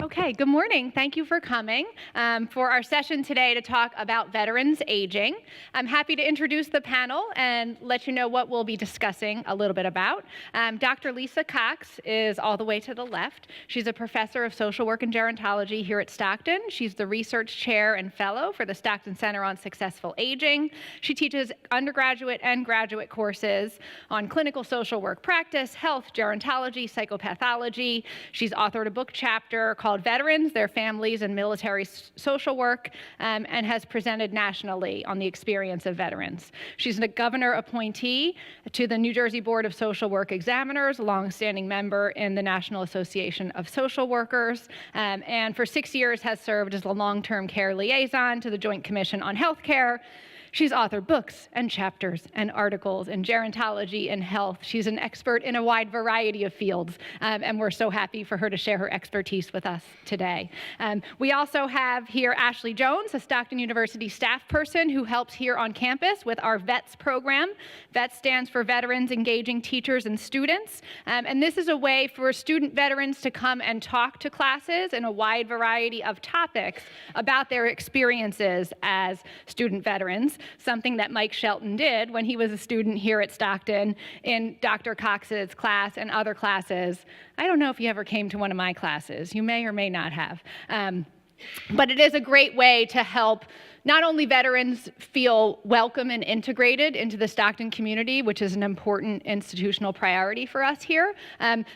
Okay, good morning. Thank you for coming for our session today to talk about veterans aging. I'm happy to introduce the panel and let you know what we'll be discussing a little bit about. Dr. Lisa Cox is all the way to the left. She's a professor of social work and gerontology here at Stockton. She's the research chair and fellow for the Stockton Center on Successful Aging. She teaches undergraduate and graduate courses on clinical social work practice, health, gerontology, psychopathology. She's authored a book chapter called Veterans, Their Families, and Military Social Work, and has presented nationally on the experience of veterans. She's a governor appointee to the New Jersey Board of Social Work Examiners, a longstanding member in the National Association of Social Workers, and for 6 years has served as the long-term care liaison to the Joint Commission on Healthcare. She's authored books and chapters and articles in gerontology and health. She's an expert in a wide variety of fields, and we're so happy for her to share her expertise with us today. We also have here Ashley Jones, a Stockton University staff person who helps here on campus with our VETS program. VETS stands for Veterans Engaging Teachers and Students, and this is a way for student veterans to come and talk to classes in a wide variety of topics about their experiences as student veterans. Something that Mike Shelton did when he was a student here at Stockton in Dr. Cox's class and other classes. I don't know if you ever came to one of my classes. You may or may not have. But it is a great way to help not only veterans feel welcome and integrated into the Stockton community, which is an important institutional priority for us here,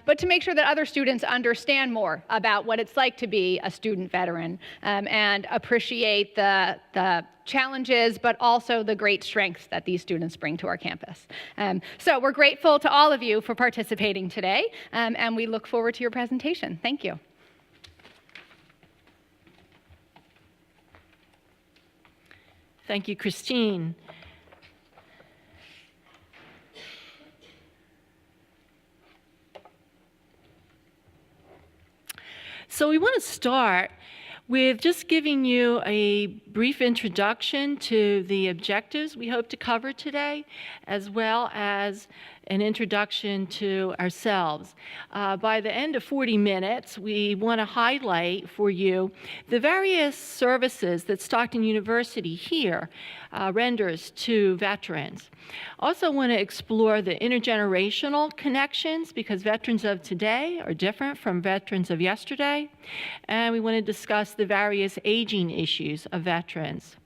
but to make sure that other students understand more about what it's like to be a student veteran and appreciate the challenges, but also the great strengths that these students bring to our campus. So we're grateful to all of you for participating today, and we look forward to your presentation. Thank you. Thank you, Christine. So we want to start with just giving you a brief introduction to the objectives we hope to cover today, as well as an introduction to ourselves. By the end of 40 minutes, we want to highlight for you the various services that Stockton University here renders to veterans. Also want to explore the intergenerational connections, because veterans of today are different from veterans of yesterday. And we want to discuss the various aging issues of veterans.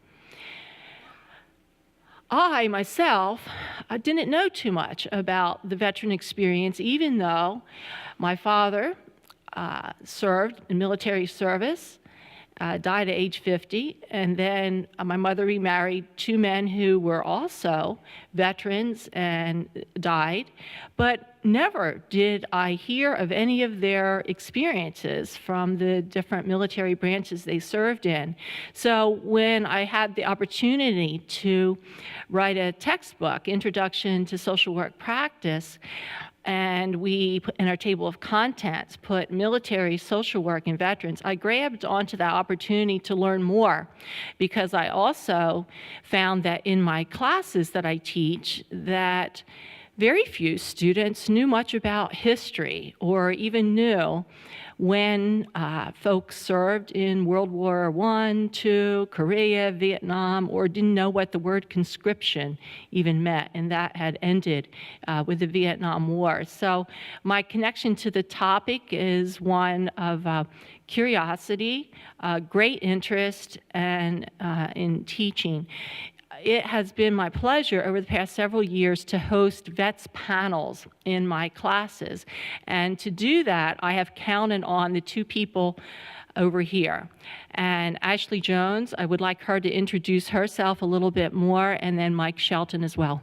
I, myself, didn't know too much about the veteran experience, even though my father served in military service, died at age 50, and then my mother remarried two men who were also veterans and died, but never did I hear of any of their experiences from the different military branches they served in. So when I had the opportunity to write a textbook, Introduction to Social Work Practice, and we, in our table of contents, put military social work and veterans, I grabbed onto that opportunity to learn more, because I also found that in my classes that I teach, that very few students knew much about history or even knew when folks served in World War I, II, Korea, Vietnam, or didn't know what the word conscription even meant, and that had ended with the Vietnam War. So my connection to the topic is one of curiosity, great interest, and in teaching. It has been my pleasure over the past several years to host VETS panels in my classes. And to do that, I have counted on the two people over here. And Ashley Jones, I would like her to introduce herself a little bit more, and then Mike Shelton as well.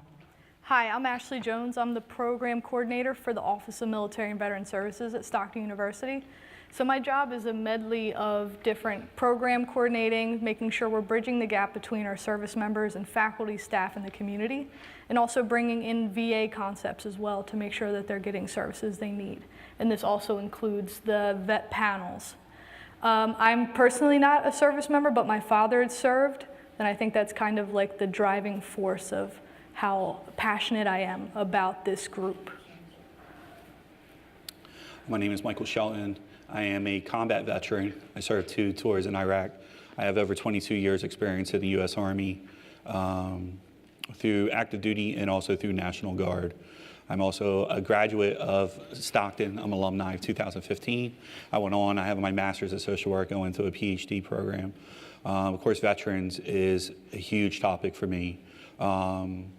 Hi, I'm Ashley Jones. I'm the program coordinator for the Office of Military and Veteran Services at Stockton University. So my job is a medley of different program coordinating, making sure we're bridging the gap between our service members and faculty, staff, and the community, and also bringing in VA concepts as well to make sure that they're getting services they need. And this also includes the vet panels. I'm personally not a service member, but my father had served, and I think that's kind of like the driving force of how passionate I am about this group. My name is Michael Shelton. I am a combat veteran. I served 2 tours in Iraq. I have over 22 years experience in the U.S. Army through active duty and also through National Guard. I'm also a graduate of Stockton. I'm an alumni of 2015. I went on, I have my master's in social work, going into a PhD program. Of course, veterans is a huge topic for me. I'm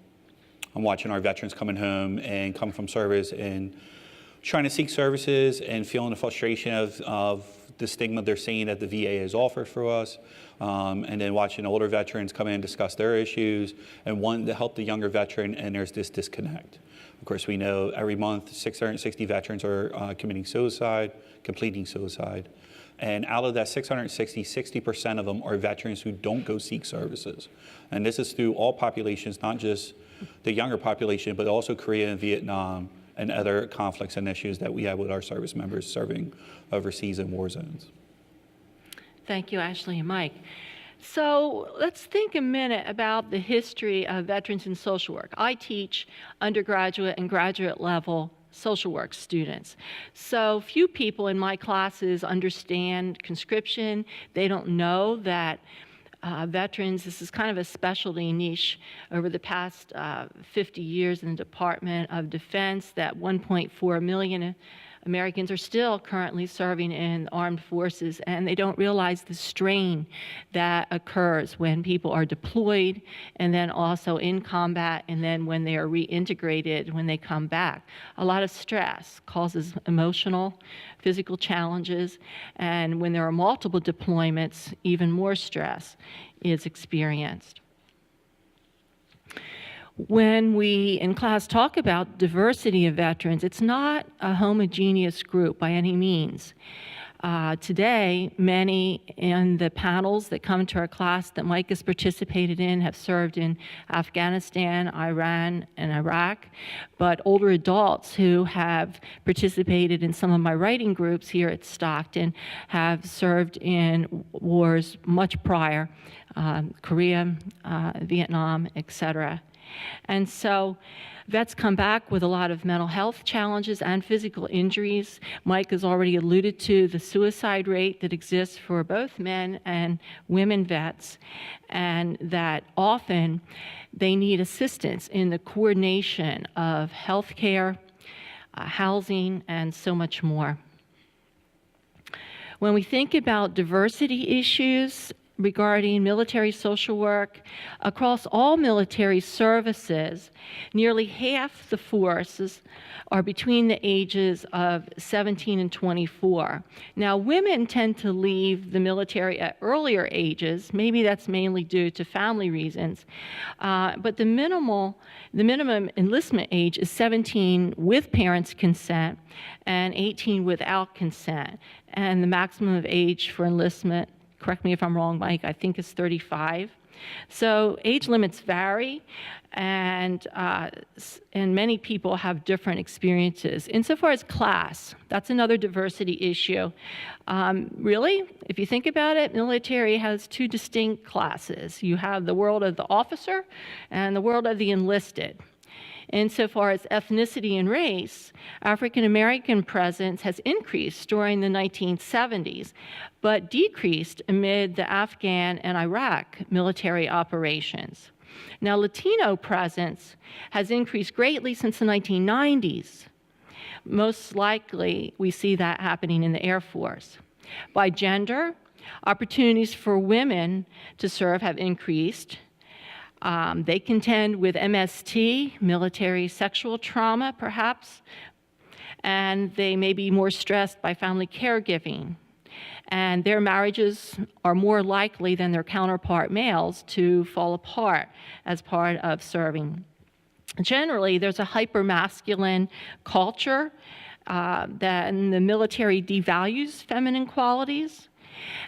watching our veterans coming home and come from service and trying to seek services and feeling the frustration of the stigma they're seeing that the VA has offered for us. And then watching older veterans come in and discuss their issues and wanting to help the younger veteran, and there's this disconnect. Of course, we know every month 660 veterans are completing suicide. And out of that 660, 60% of them are veterans who don't go seek services. And this is through all populations, not just the younger population, but also Korea and Vietnam and other conflicts and issues that we have with our service members serving overseas in war zones. Thank you, Ashley and Mike. So let's think a minute about the history of veterans in social work. I teach undergraduate and graduate level social work students. So few people in my classes understand conscription. They don't know that veterans, this is kind of a specialty niche over the past 50 years in the Department of Defense, that 1.4 million Americans are still currently serving in armed forces, and they don't realize the strain that occurs when people are deployed and then also in combat, and then when they are reintegrated when they come back. A lot of stress causes emotional, physical challenges, and when there are multiple deployments, even more stress is experienced. When we in class talk about diversity of veterans, it's not a homogeneous group by any means. Today, many in the panels that come to our class that Mike has participated in have served in Afghanistan, Iran, and Iraq, but older adults who have participated in some of my writing groups here at Stockton have served in wars much prior, Korea, Vietnam, etc. And so vets come back with a lot of mental health challenges and physical injuries. Mike has already alluded to the suicide rate that exists for both men and women vets, and that often they need assistance in the coordination of health care, housing, and so much more. When we think about diversity issues regarding military social work, across all military services, nearly half the forces are between the ages of 17 and 24. Now, women tend to leave the military at earlier ages. Maybe that's mainly due to family reasons. But the minimum enlistment age is 17 with parents' consent and 18 without consent. And the maximum of age for enlistment, correct me if I'm wrong, Mike, I think is 35. So age limits vary, and many people have different experiences. Insofar as class, that's another diversity issue. Really, if you think about it, military has 2 distinct classes. You have the world of the officer and the world of the enlisted. Insofar as ethnicity and race, African American presence has increased during the 1970s, but decreased amid the Afghan and Iraq military operations. Now, Latino presence has increased greatly since the 1990s. Most likely, we see that happening in the Air Force. By gender, opportunities for women to serve have increased. They contend with MST, military sexual trauma, perhaps, and they may be more stressed by family caregiving. And their marriages are more likely than their counterpart males to fall apart as part of serving. Generally, there's a hyper-masculine culture that in the military devalues feminine qualities.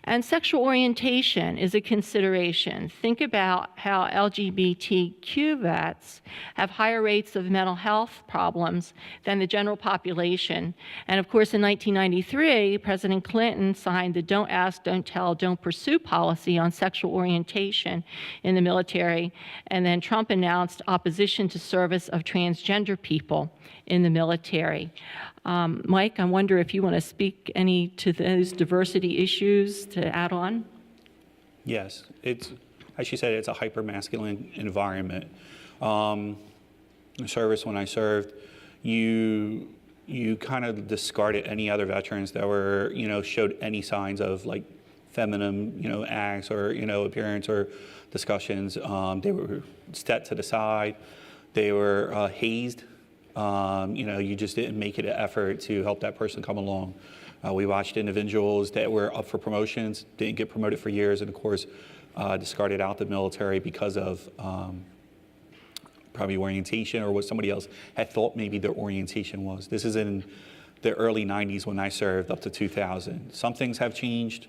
And sexual orientation is a consideration. Think about how LGBTQ vets have higher rates of mental health problems than the general population. And of course, in 1993, President Clinton signed the Don't Ask, Don't Tell, Don't Pursue policy on sexual orientation in the military. And then Trump announced opposition to service of transgender people in the military. Mike, I wonder if you want to speak any to those diversity issues to add on? Yes, it's, as she said, it's a hyper-masculine environment. In service, when I served, you kind of discarded any other veterans that were, showed any signs of like feminine, acts or, appearance or discussions. They were stepped to the side. They were hazed. You just didn't make it an effort to help that person come along. We watched individuals that were up for promotions, didn't get promoted for years, and of course, discarded out the military because of probably orientation or what somebody else had thought maybe their orientation was. This is in the early 90s when I served up to 2000. Some things have changed.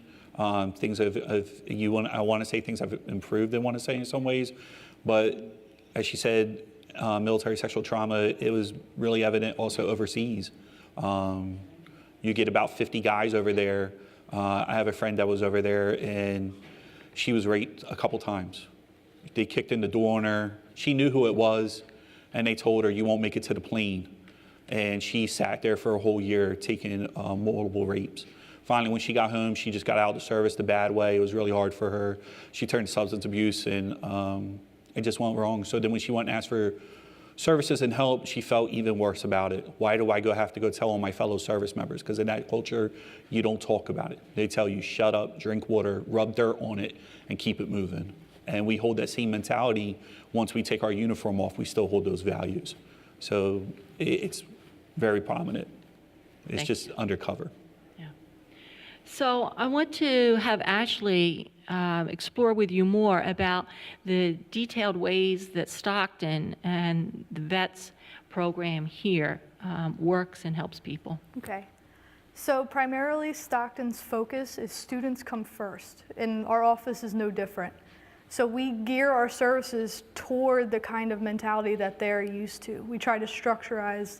Things have I want to say things have improved, I want to say in some ways, but as she said, military sexual trauma, it was really evident also overseas. You get about 50 guys over there. I have a friend that was over there and she was raped a couple times. They kicked in the door on her. She knew who it was and they told her, you won't make it to the plane. And she sat there for a whole year taking multiple rapes. Finally, when she got home, she just got out of the service the bad way. It was really hard for her. She turned to substance abuse and it just went wrong. So then when she went and asked for services and help, she felt even worse about it. Why do I have to go tell all my fellow service members? Because in that culture, you don't talk about it. They tell you, shut up, drink water, rub dirt on it, and keep it moving. And we hold that same mentality. Once we take our uniform off, we still hold those values. So it's very prominent. It's just undercover. So I want to have Ashley explore with you more about the detailed ways that Stockton and the VETS program here works and helps people. Okay. So primarily Stockton's focus is students come first, and our office is no different. So we gear our services toward the kind of mentality that they're used to. We try to structurize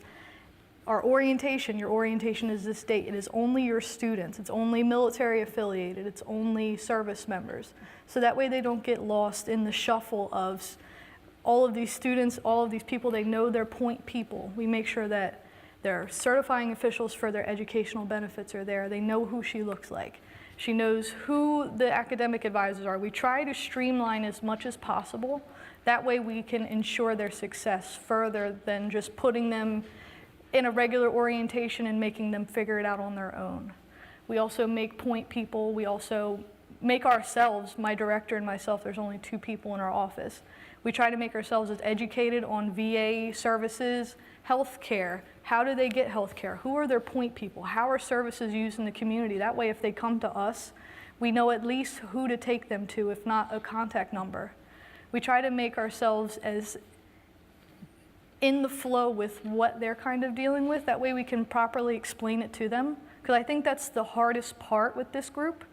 our orientation. Your orientation is this date. It is only your students. It's only military affiliated. It's only service members. So that way they don't get lost in the shuffle of all of these students, all of these people. They know their point people. We make sure that their certifying officials for their educational benefits are there. They know who she looks like. She knows who the academic advisors are. We try to streamline as much as possible. That way we can ensure their success further than just putting them in a regular orientation and making them figure it out on their own. We also make point people. We also make ourselves, my director and myself, there's only 2 people in our office. We try to make ourselves as educated on VA services, health care. How do they get health care? Who are their point people? How are services used in the community? That way, if they come to us, we know at least who to take them to, if not a contact number. We try to make ourselves as in the flow with what they're kind of dealing with. That way we can properly explain it to them. Because I think that's the hardest part with this group,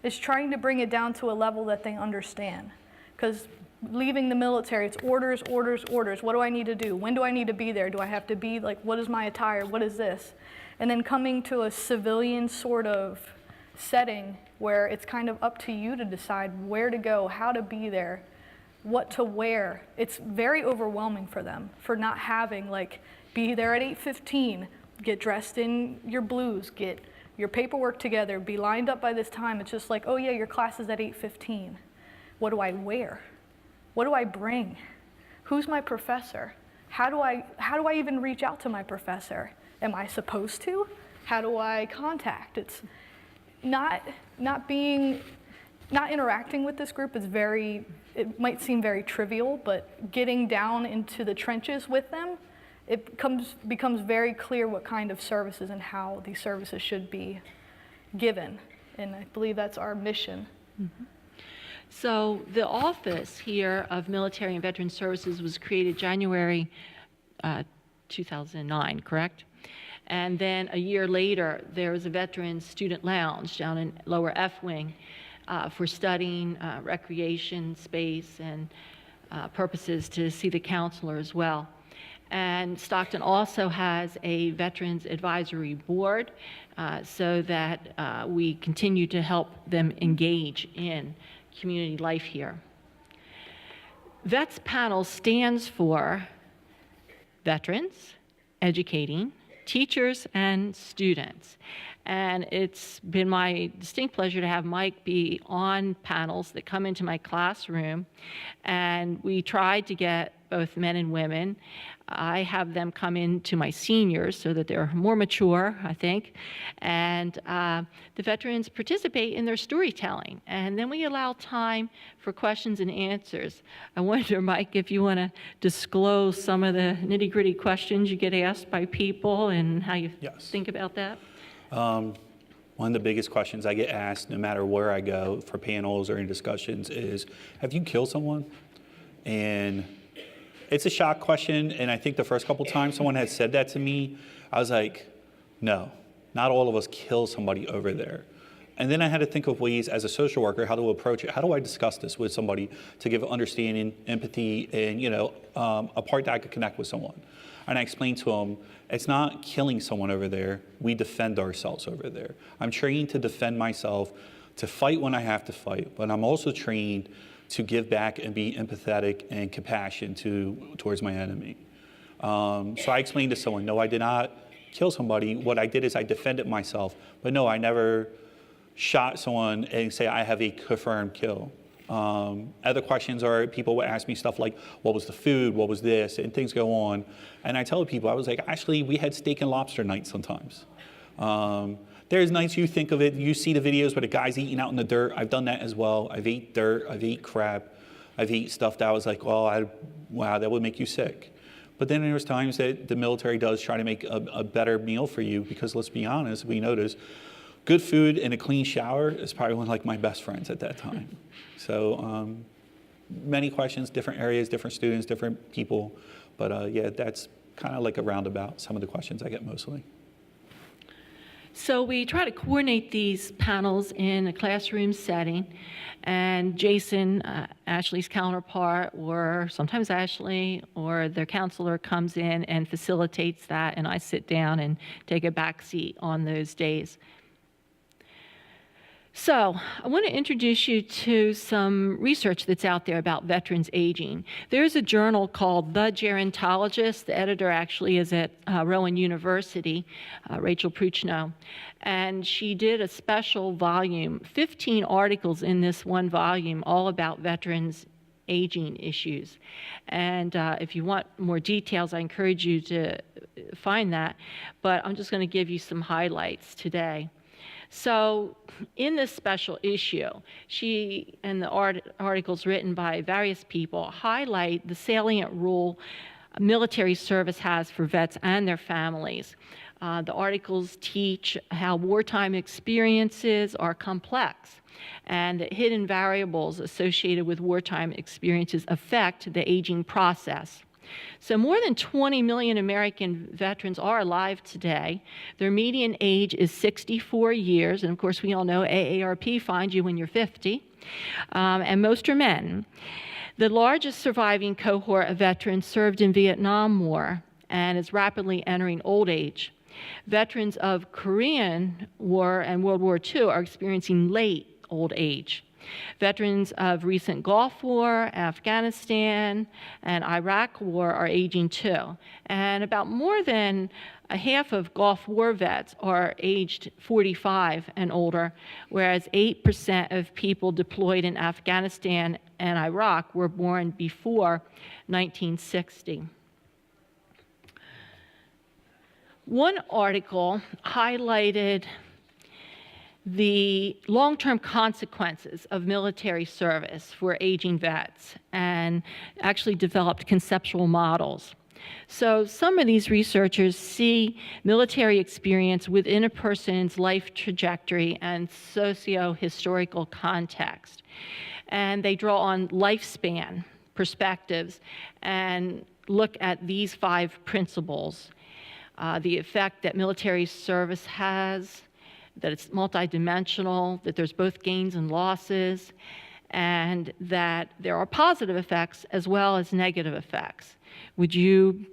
is trying to bring it down to a level that they understand. Because leaving the military, it's orders, orders, orders. What do I need to do? When do I need to be there? Do I have to be, like, what is my attire? What is this? And then coming to a civilian sort of setting where it's kind of up to you to decide where to go, how to be there, what to wear. It's very overwhelming for them, for not having, like, be there at 8:15, get dressed in your blues, get your paperwork together, be lined up by this time. It's just like, oh yeah, your class is at 8:15. What do I wear? What do I bring? Who's my professor? How do I even reach out to my professor? Am I supposed to? How do I contact? It's not interacting with this group is it might seem very trivial, but getting down into the trenches with them, it becomes very clear what kind of services and how these services should be given. And I believe that's our mission. Mm-hmm. So the office here of Military and Veteran Services was created January 2009, correct? And then a year later, there was a Veterans Student Lounge down in Lower F Wing for studying, recreation space, and purposes to see the counselor as well. And Stockton also has a Veterans Advisory Board so that we continue to help them engage in community life here. VETS panel stands for Veterans Educating teachers and students. And it's been my distinct pleasure to have Mike be on panels that come into my classroom. And we tried to get both men and women. I have them come into my seniors so that they're more mature, I think. And the veterans participate in their storytelling. And then we allow time for questions and answers. I wonder, Mike, if you want to disclose some of the nitty-gritty questions you get asked by people and how you think about that. One of the biggest questions I get asked, no matter where I go for panels or in discussions, is, have you killed someone? And it's a shock question, and I think the first couple times someone had said that to me, I was like, no, not all of us kill somebody over there. And then I had to think of ways as a social worker how to approach it. How do I discuss this with somebody to give understanding, empathy, and a part that I could connect with someone? And I explained to them, it's not killing someone over there. We defend ourselves over there. I'm trained to defend myself, to fight when I have to fight, but I'm also trained to give back and be empathetic and compassion towards my enemy. So I explained to someone, no, I did not kill somebody. What I did is I defended myself. But no, I never shot someone and say I have a confirmed kill. Other questions are, people would ask me stuff like, what was the food, what was this, and things go on. And I tell people, I was like, actually, we had steak and lobster night sometimes. There's nights you think of it, you see the videos where the guy's eating out in the dirt. I've done that as well. I've ate dirt, I've ate crap, I've ate stuff that I was like, well, wow, that would make you sick. But then there's times that the military does try to make a better meal for you, because let's be honest, we notice good food and a clean shower is probably one of like my best friends at that time. So many questions, different areas, different students, different people. But yeah, that's kind of like a roundabout, some of the questions I get mostly. So we try to coordinate these panels in a classroom setting, and Jason, Ashley's counterpart, or sometimes Ashley or their counselor comes in and facilitates that, and I sit down and take a back seat on those days. So I want to introduce you to some research that's out there about veterans aging. There's a journal called The Gerontologist. The editor actually is at Rowan University, Rachel Pruchno. And she did a special volume, 15 articles in this one volume, all about veterans aging issues. And if you want more details, I encourage you to find that. But I'm just going to give you some highlights today. So in this special issue, she and the articles written by various people highlight the salient role military service has for vets and their families. The articles teach how wartime experiences are complex and that hidden variables associated with wartime experiences affect the aging process. So more than 20 million American veterans are alive today. Their median age is 64 years, and of course we all know AARP finds you when you're 50, and most are men. The largest surviving cohort of veterans served in Vietnam War and is rapidly entering old age. Veterans of Korean War and World War II are experiencing late old age. Veterans of recent Gulf War, Afghanistan, and Iraq War are aging too. And about more than a half of Gulf War vets are aged 45 and older, whereas 8% of people deployed in Afghanistan and Iraq were born before 1960. One article highlighted the long-term consequences of military service for aging vets and actually developed conceptual models. So some of these researchers see military experience within a person's life trajectory and socio-historical context. And they draw on lifespan perspectives and look at these 5 principles. The effect that military service has, that it's multidimensional, that there's both gains and losses, and that there are positive effects as well as negative effects. Would you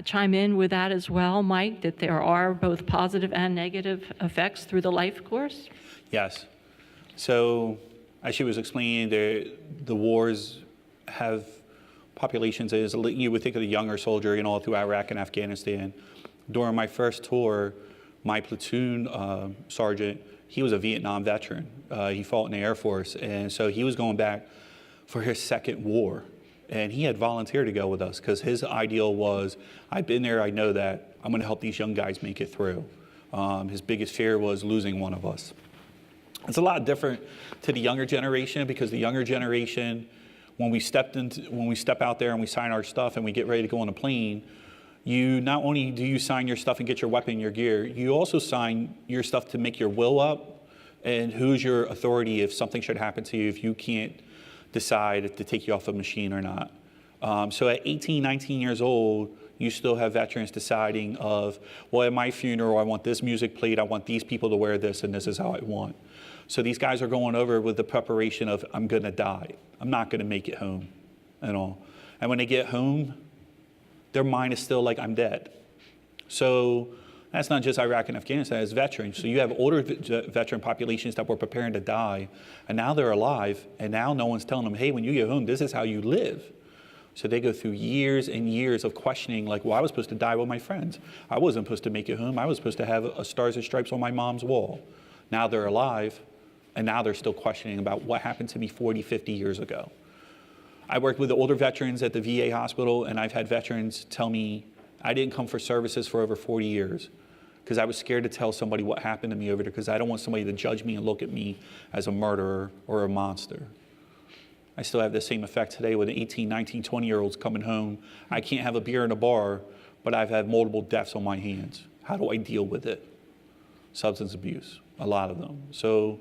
chime in with that as well, Mike, that there are both positive and negative effects through the life course? Yes. So as she was explaining, the wars have populations, as you would think of the younger soldier, through Iraq and Afghanistan. During my first tour, my platoon sergeant, he was a Vietnam veteran. He fought in the Air Force, and so he was going back for his second war. And he had volunteered to go with us because his ideal was, I've been there, I know that, I'm gonna help these young guys make it through. His biggest fear was losing one of us. It's a lot different to the younger generation, because the younger generation, when we step out there and we sign our stuff and we get ready to go on a plane, you not only do you sign your stuff and get your weapon, your gear, you also sign your stuff to make your will up and who's your authority if something should happen to you, if you can't decide to take you off a machine or not. So at 18, 19 years old, you still have veterans deciding of, well, at my funeral, I want this music played, I want these people to wear this, and this is how I want. So these guys are going over with the preparation of, I'm gonna die. I'm not gonna make it home and all. And when they get home, their mind is still like, I'm dead. So that's not just Iraq and Afghanistan, it's veterans. So you have older veteran populations that were preparing to die, and now they're alive, and now no one's telling them, hey, when you get home, this is how you live. So they go through years and years of questioning, like, well, I was supposed to die with my friends. I wasn't supposed to make it home. I was supposed to have a Stars and Stripes on my mom's wall. Now they're alive, and now they're still questioning about what happened to me 40, 50 years ago. I worked with the older veterans at the VA hospital, and I've had veterans tell me, I didn't come for services for over 40 years because I was scared to tell somebody what happened to me over there because I don't want somebody to judge me and look at me as a murderer or a monster. I still have the same effect today with 18, 19, 20-year-olds coming home. I can't have a beer in a bar, but I've had multiple deaths on my hands. How do I deal with it? Substance abuse, a lot of them. So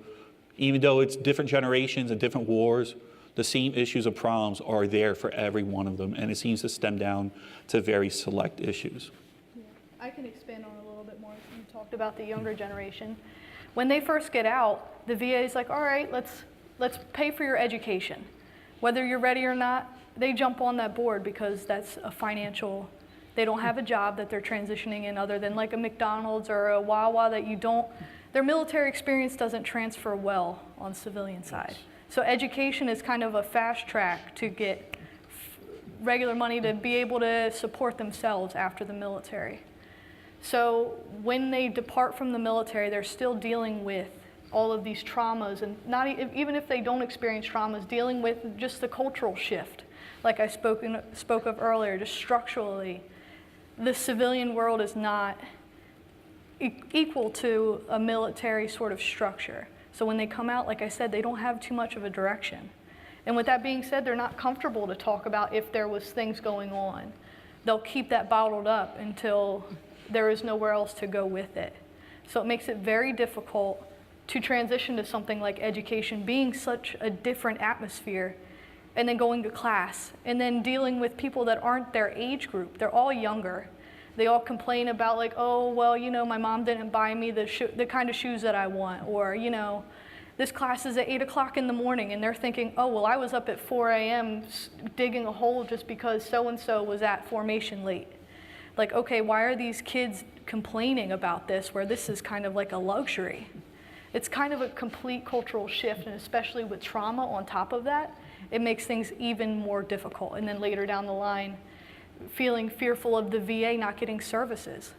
even though it's different generations and different wars, the same issues and problems are there for every one of them, and it seems to stem down to very select issues. Yeah. I can expand on it a little bit more. You talked about the younger generation. When they first get out, the VA is like, all right, let's pay for your education. Whether you're ready or not, they jump on that board because that's a financial, they don't have a job that they're transitioning in other than like a McDonald's or a Wawa that you don't, their military experience doesn't transfer well on the civilian side. So education is kind of a fast track to get regular money to be able to support themselves after the military. So when they depart from the military, they're still dealing with all of these traumas, and not even if they don't experience traumas, dealing with just the cultural shift, like I spoke of earlier, just structurally. The civilian world is not equal to a military sort of structure. So when they come out, like I said, they don't have too much of a direction. And with that being said, they're not comfortable to talk about if there was things going on. They'll keep that bottled up until there is nowhere else to go with it. So it makes it very difficult to transition to something like education, being such a different atmosphere, and then going to class, and then dealing with people that aren't their age group. They're all younger. They all complain about like, oh, well, you know, my mom didn't buy me the kind of shoes that I want, or, you know, this class is at 8 o'clock in the morning, and they're thinking, oh, well, I was up at 4 a.m. digging a hole just because so-and-so was at formation late. Like, okay, why are these kids complaining about this where this is kind of like a luxury? It's kind of a complete cultural shift, and especially with trauma on top of that, it makes things even more difficult. And then later down the line, feeling fearful of the VA not getting services.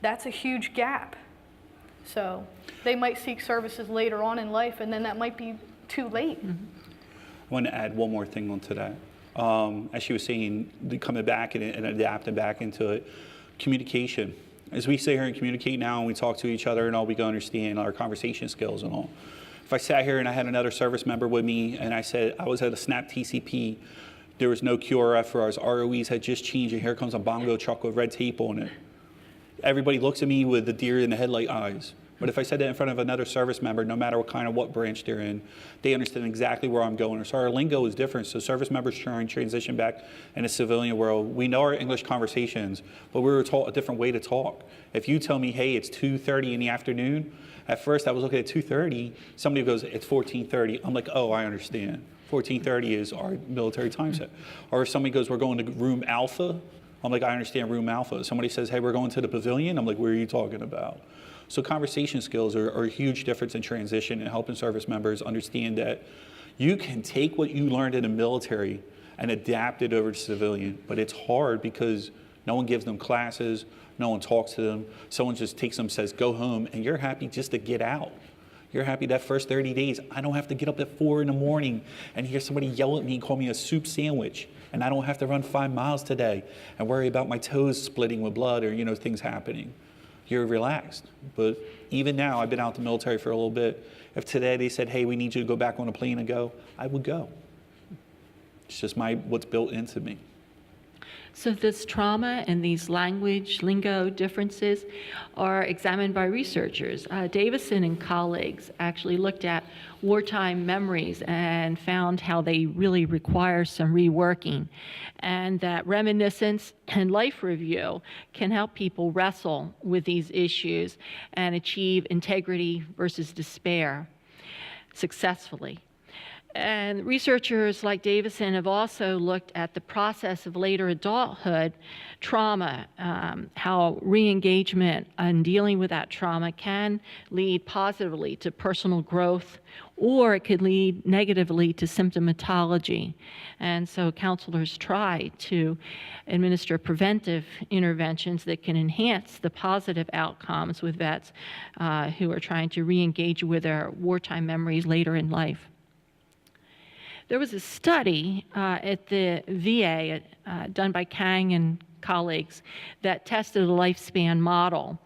That's a huge gap. So they might seek services later on in life, and then that might be too late. I want to add one more thing onto that. As she was saying, coming back and adapting back into it, communication. As we sit here and communicate now and we talk to each other and all, we can understand our conversation skills and all. If I sat here and I had another service member with me and I said I was at a SNAP TCP, there was no QRF for us, ROEs had just changed, and here comes a bongo truck with red tape on it. Everybody looks at me with the deer in the headlight eyes. But if I said that in front of another service member, no matter what branch they're in, they understand exactly where I'm going. So our lingo is different. So service members trying to transition back in the civilian world, we know our English conversations, but we were taught a different way to talk. If you tell me, hey, it's 2:30 in the afternoon, at first I was looking at 2:30, somebody goes, it's 14:30. I'm like, oh, I understand. 14:30 is our military time set. Or if somebody goes, we're going to room alpha, I'm like, I understand room alpha. Somebody says, hey, we're going to the pavilion, I'm like, what are you talking about? So conversation skills are a huge difference in transition and helping service members understand that you can take what you learned in the military and adapt it over to civilian, but it's hard because no one gives them classes, No one talks to them. Someone just takes them, says, go home, and you're happy just to get out. You're happy that first 30 days, I don't have to get up at 4 in the morning and hear somebody yell at me and call me a soup sandwich. And I don't have to run 5 miles today and worry about my toes splitting with blood or, things happening. You're relaxed. But even now, I've been out the military for a little bit. If today they said, hey, we need you to go back on a plane and go, I would go. It's just what's built into me. So this trauma and these lingo differences are examined by researchers. Davison and colleagues actually looked at wartime memories and found how they really require some reworking, and that reminiscence and life review can help people wrestle with these issues and achieve integrity versus despair successfully. And researchers like Davison have also looked at the process of later adulthood trauma, how re-engagement and dealing with that trauma can lead positively to personal growth, or it could lead negatively to symptomatology. And so counselors try to administer preventive interventions that can enhance the positive outcomes with vets who are trying to re-engage with their wartime memories later in life. There was a study at the VA done by Kang and colleagues that tested a lifespan model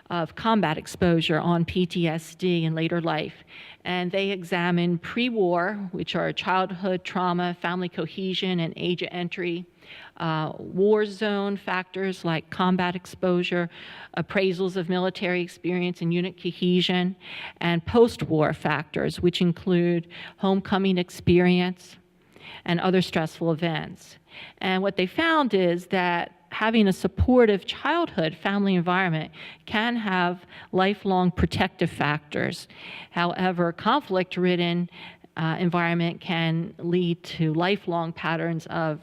of combat exposure on PTSD in later life. And they examined pre-war, which are childhood trauma, family cohesion, and age of entry, war zone factors like combat exposure, appraisals of military experience and unit cohesion, and post-war factors, which include homecoming experience and other stressful events. And what they found is that having a supportive childhood family environment can have lifelong protective factors. However, conflict-ridden environment can lead to lifelong patterns of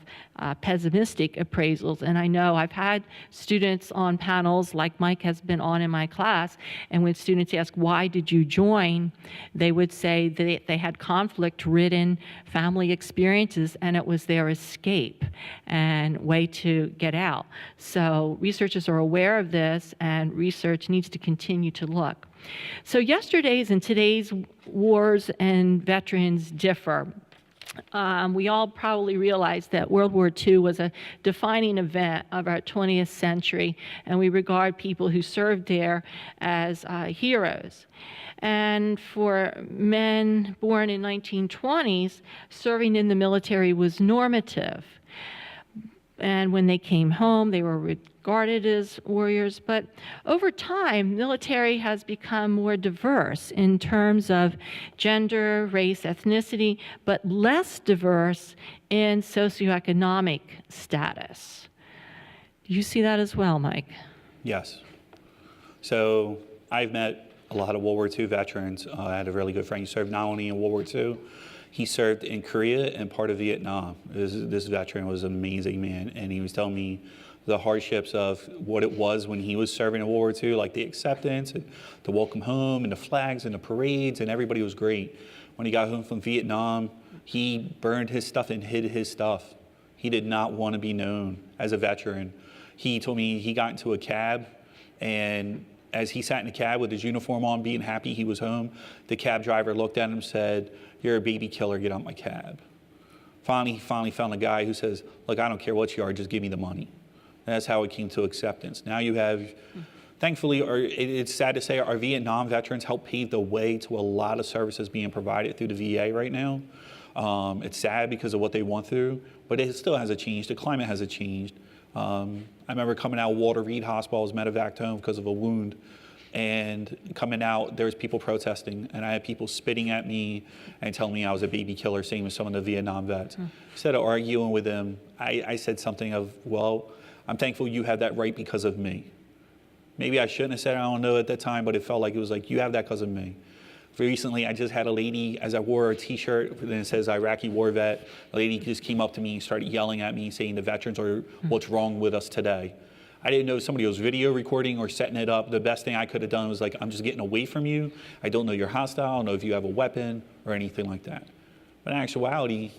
pessimistic appraisals. And I know I've had students on panels like Mike has been on in my class, and when students ask, why did you join? They would say that they had conflict-ridden family experiences and it was their escape and way to get out. So researchers are aware of this, and research needs to continue to look. So yesterday's and today's wars and veterans differ. We all probably realize that World War II was a defining event of our 20th century, and we regard people who served there as heroes. And for men born in 1920s, serving in the military was normative. And when they came home, they were regarded as warriors. But over time, military has become more diverse in terms of gender, race, ethnicity, but less diverse in socioeconomic status. Do you see that as well, Mike? Yes. So I've met a lot of World War II veterans. I had a really good friend who served not only in World War II, he served in Korea and part of Vietnam. This veteran was an amazing man, and he was telling me the hardships of what it was when he was serving in World War II, like the acceptance, and the welcome home, and the flags, and the parades, and everybody was great. When he got home from Vietnam, he burned his stuff and hid his stuff. He did not want to be known as a veteran. He told me he got into a cab, and as he sat in the cab with his uniform on, being happy he was home, the cab driver looked at him and said, "You're a baby killer, get out my cab." He finally found a guy who says, "Look, I don't care what you are, just give me the money." And that's how it came to acceptance. Now you have, thankfully, it's sad to say, our Vietnam veterans helped pave the way to a lot of services being provided through the VA right now. It's sad because of what they went through, but it still hasn't changed. The climate hasn't changed. I remember coming out of Walter Reed Hospital, I was medevaced home because of a wound. And coming out, there was people protesting, and I had people spitting at me and telling me I was a baby killer, same as some of the Vietnam vets. Instead of arguing with them, I said something of, well, I'm thankful you have that right because of me. Maybe I shouldn't have said I don't know at that time, but it felt like it was like, you have that because of me. Recently, I just had a lady, as I wore a t-shirt that it says Iraqi war vet, a lady just came up to me and started yelling at me, saying the veterans are what's wrong with us today. I didn't know somebody was video recording or setting it up. The best thing I could have done was like, I'm just getting away from you. I don't know you're hostile. I don't know if you have a weapon or anything like that. But in actuality,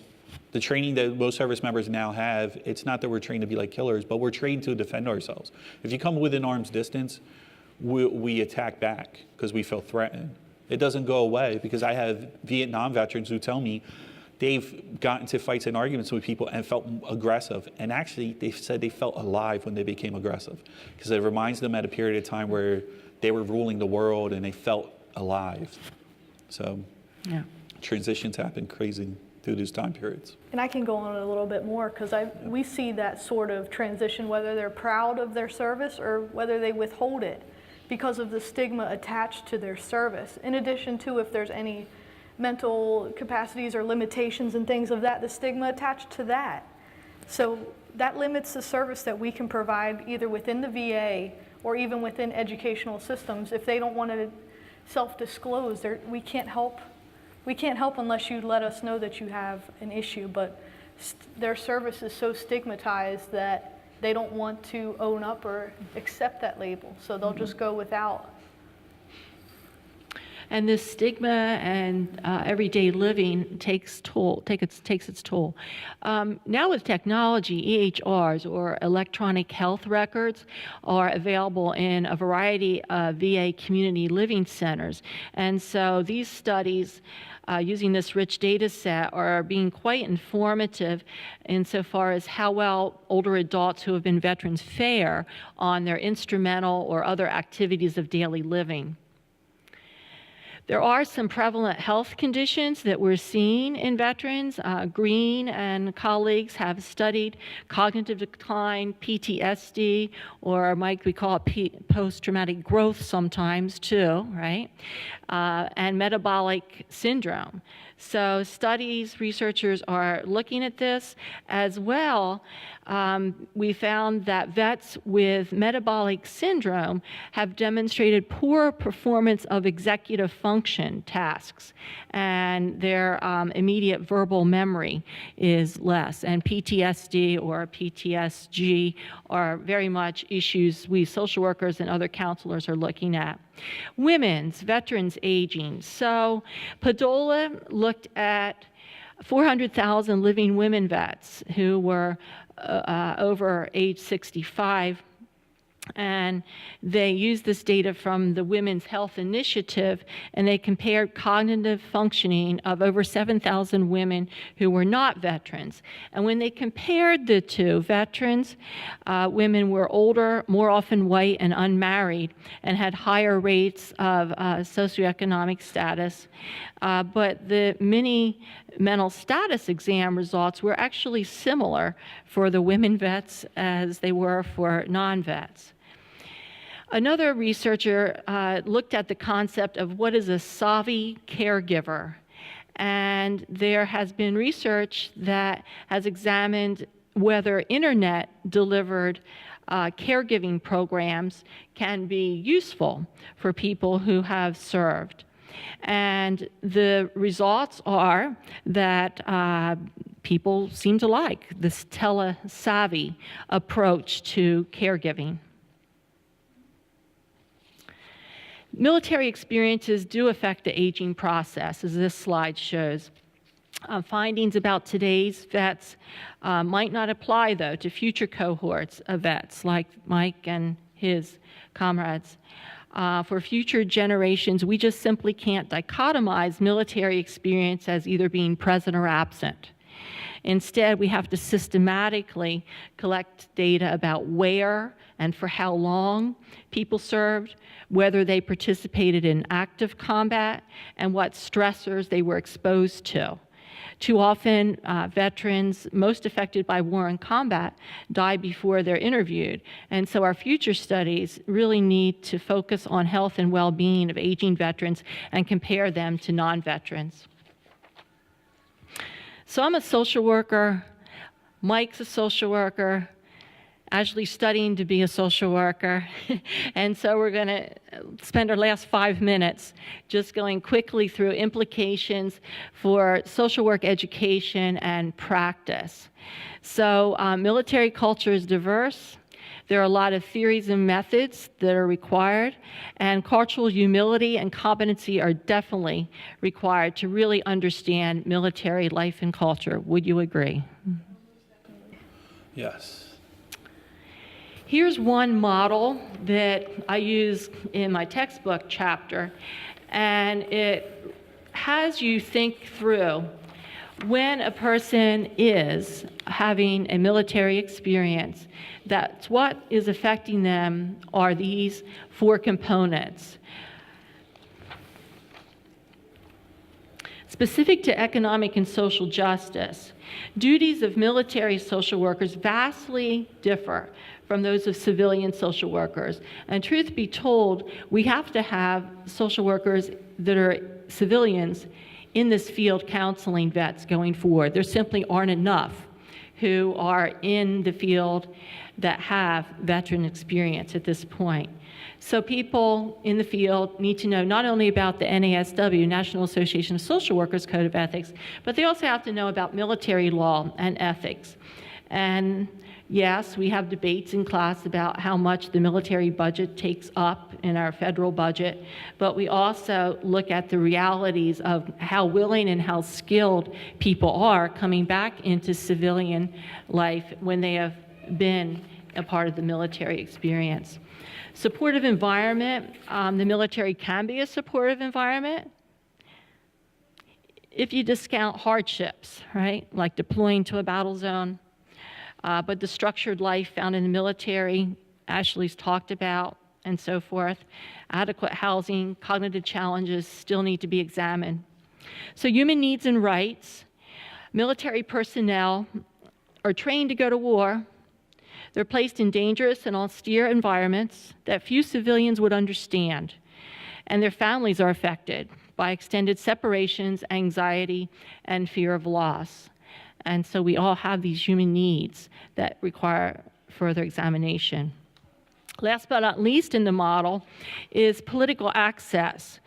The training that most service members now have, it's not that we're trained to be like killers, but we're trained to defend ourselves. If you come within arm's distance, we attack back because we feel threatened. It doesn't go away, because I have Vietnam veterans who tell me they've gotten into fights and arguments with people and felt aggressive. And actually, they said they felt alive when they became aggressive, because it reminds them at a period of time where they were ruling the world and they felt alive. So yeah, transitions happen crazy through these time periods. And I can go on a little bit more, because we see that sort of transition, whether they're proud of their service or whether they withhold it because of the stigma attached to their service. In addition to if there's any mental capacities or limitations and things of that, the stigma attached to that. So that limits the service that we can provide either within the VA or even within educational systems. If they don't want to self-disclose, we can't help. We can't help unless you let us know that you have an issue, but their service is so stigmatized that they don't want to own up or accept that label, so they'll just go without. And this stigma and everyday living takes its toll. Now with technology, EHRs, or electronic health records, are available in a variety of VA community living centers. And so these studies, using this rich data set, are being quite informative insofar as how well older adults who have been veterans fare on their instrumental or other activities of daily living. There are some prevalent health conditions that we're seeing in veterans. Green and colleagues have studied cognitive decline, PTSD, or we call it post-traumatic growth sometimes too, right? And metabolic syndrome. So researchers are looking at this as well. We found that vets with metabolic syndrome have demonstrated poor performance of executive function tasks, and their immediate verbal memory is less. And PTSD or PTSG are very much issues we social workers and other counselors are looking at. Veterans aging. So Padula looked at 400,000 living women vets who were over age 65, and they used this data from the Women's Health Initiative, and they compared cognitive functioning of over 7,000 women who were not veterans. And when they compared the two, veterans, women were older, more often white and unmarried, and had higher rates of socioeconomic status. But the mini mental status exam results were actually similar for the women vets as they were for non-vets. Another researcher looked at the concept of what is a savvy caregiver. And there has been research that has examined whether internet-delivered caregiving programs can be useful for people who have served. And the results are that people seem to like this tele-savvy approach to caregiving. Military experiences do affect the aging process, as this slide shows. Findings about today's vets might not apply, though, to future cohorts of vets like Mike and his comrades. For future generations, we just simply can't dichotomize military experience as either being present or absent. Instead, we have to systematically collect data about where and for how long people served, whether they participated in active combat, and what stressors they were exposed to. Too often, veterans most affected by war and combat die before they're interviewed. And so our future studies really need to focus on health and well-being of aging veterans and compare them to non-veterans. So I'm a social worker, Mike's a social worker, Ashley's studying to be a social worker, and so we're going to spend our last 5 minutes just going quickly through implications for social work education and practice. So military culture is diverse. There are a lot of theories and methods that are required, and cultural humility and competency are definitely required to really understand military life and culture. Would you agree? Yes. Here's one model that I use in my textbook chapter, and it has you think through when a person is having a military experience, that's what is affecting them are these 4 components. Specific to economic and social justice, duties of military social workers vastly differ from those of civilian social workers. And truth be told, we have to have social workers that are civilians in this field counseling vets going forward. There simply aren't enough who are in the field that have veteran experience at this point. So people in the field need to know not only about the NASW, National Association of Social Workers Code of Ethics, but they also have to know about military law and ethics. And yes, we have debates in class about how much the military budget takes up in our federal budget, but we also look at the realities of how willing and how skilled people are coming back into civilian life when they have been a part of the military experience. Supportive environment, the military can be a supportive environment if you discount hardships, right, like deploying to a battle zone. But the structured life found in the military, Ashley's talked about, and so forth. Adequate housing, cognitive challenges still need to be examined. So human needs and rights. Military personnel are trained to go to war. They're placed in dangerous and austere environments that few civilians would understand, and their families are affected by extended separations, anxiety, and fear of loss. And so we all have these human needs that require further examination. Last but not least in the model is political access.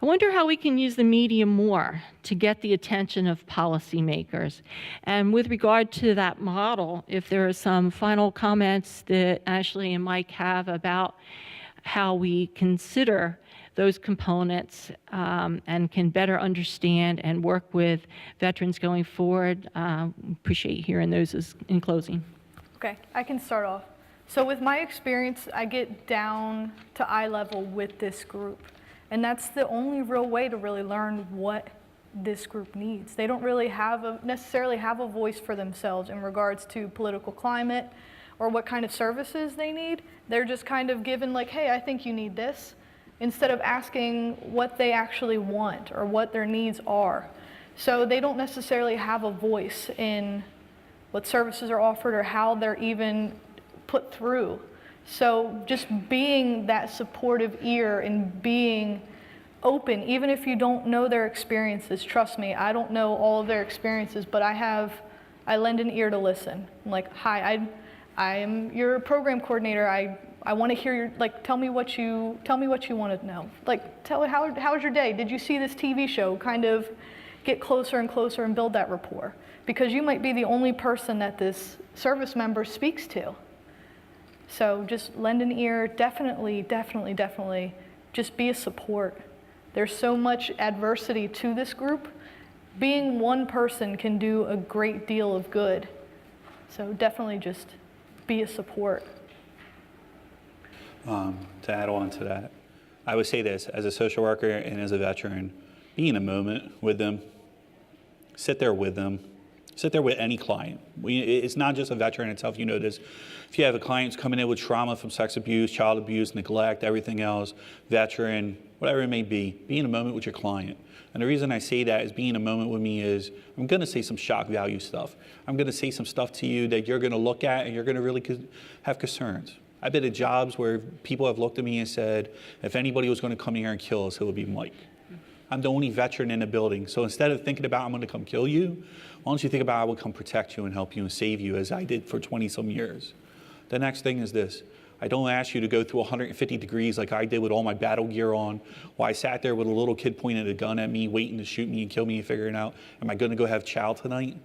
I wonder how we can use the media more to get the attention of policymakers. And with regard to that model, if there are some final comments that Ashley and Mike have about how we consider those components and can better understand and work with veterans going forward, appreciate hearing those in closing. Okay, I can start off. So with my experience, I get down to eye level with this group. And that's the only real way to really learn what this group needs. They don't really necessarily have a voice for themselves in regards to political climate or what kind of services they need. They're just kind of given like, hey, I think you need this, instead of asking what they actually want or what their needs are. So they don't necessarily have a voice in what services are offered or how they're even put through. So just being that supportive ear and being open, even if you don't know their experiences, trust me, I don't know all of their experiences, but I lend an ear to listen. I'm like, hi, I'm your program coordinator. I want to hear your, like, tell me what you want to know. Like, how was your day? Did you see this TV show? Kind of get closer and closer and build that rapport, because you might be the only person that this service member speaks to. So just lend an ear, definitely just be a support. There's so much adversity to this group. Being one person can do a great deal of good. So definitely just be a support. To add on to that, I would say this, as a social worker and as a veteran, be in a moment with them, sit there with them. Sit there with any client. It's not just a veteran itself, you know this. If you have a client who's coming in with trauma from sex abuse, child abuse, neglect, everything else, veteran, whatever it may be in a moment with your client. And the reason I say that is being in a moment with me is I'm gonna say some shock value stuff. I'm gonna say some stuff to you that you're gonna look at and you're gonna really have concerns. I've been at jobs where people have looked at me and said, if anybody was gonna come here and kill us, it would be Mike. I'm the only veteran in the building. So instead of thinking about I'm going to come kill you, why don't you think about I will come protect you and help you and save you as I did for 20 some years. The next thing is this. I don't ask you to go through 150 degrees like I did with all my battle gear on, while I sat there with a little kid pointing a gun at me, waiting to shoot me and kill me and figuring out, am I going to go have chow tonight?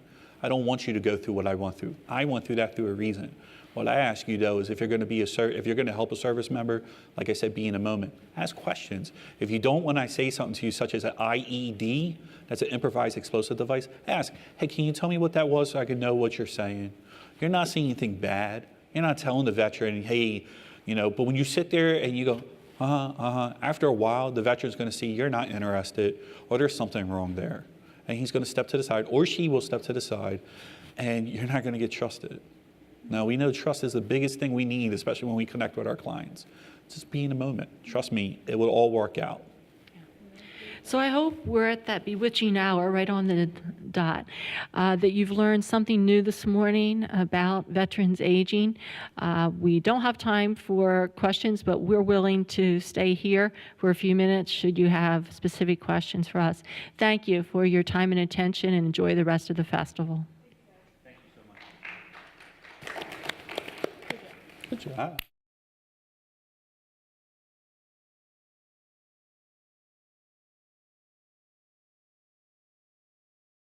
I don't want you to go through what I went through. I went through that through a reason. What I ask you though is if you're going to be if you're going to help a service member, like I said, be in a moment. Ask questions. If you don't, when I say something to you, such as an IED, that's an improvised explosive device, ask, hey, can you tell me what that was so I can know what you're saying? You're not saying anything bad. You're not telling the veteran, hey, but when you sit there and you go, after a while, the veteran's going to see you're not interested or there's something wrong there. And he's going to step to the side, or she will step to the side, and you're not going to get trusted. Now, we know trust is the biggest thing we need, especially when we connect with our clients. Just be in a moment. Trust me, it will all work out. So I hope we're at that bewitching hour, right on the dot, that you've learned something new this morning about veterans aging. We don't have time for questions, but we're willing to stay here for a few minutes should you have specific questions for us. Thank you for your time and attention, and enjoy the rest of the festival. Good job.